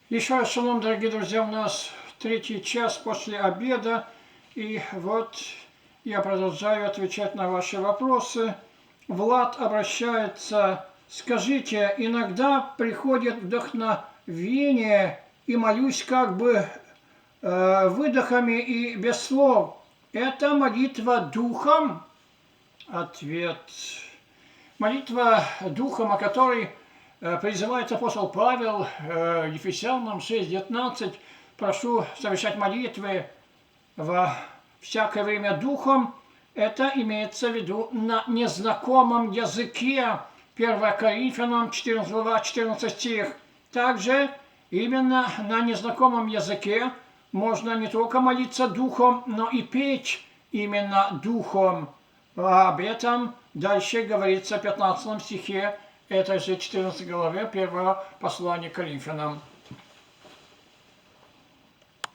Еще раз шалом, дорогие друзья, у нас третий час после обеда, и вот я продолжаю отвечать на ваши вопросы. Влад обращается: скажите, иногда приходит вдохновение и молюсь как бы выдохами и без слов. Это молитва духом? Ответ. Молитва духом, о которой призывает апостол Павел Ефесянам 6:19: прошу совершать молитвы во всякое время духом. Это имеется в виду на незнакомом языке. 1 Коринфянам 14 глава 14 стих. Также именно на незнакомом языке можно не только молиться духом, но и петь именно духом. Об этом дальше говорится в 15 стихе этой же 14 главы 1 послания к Коринфянам.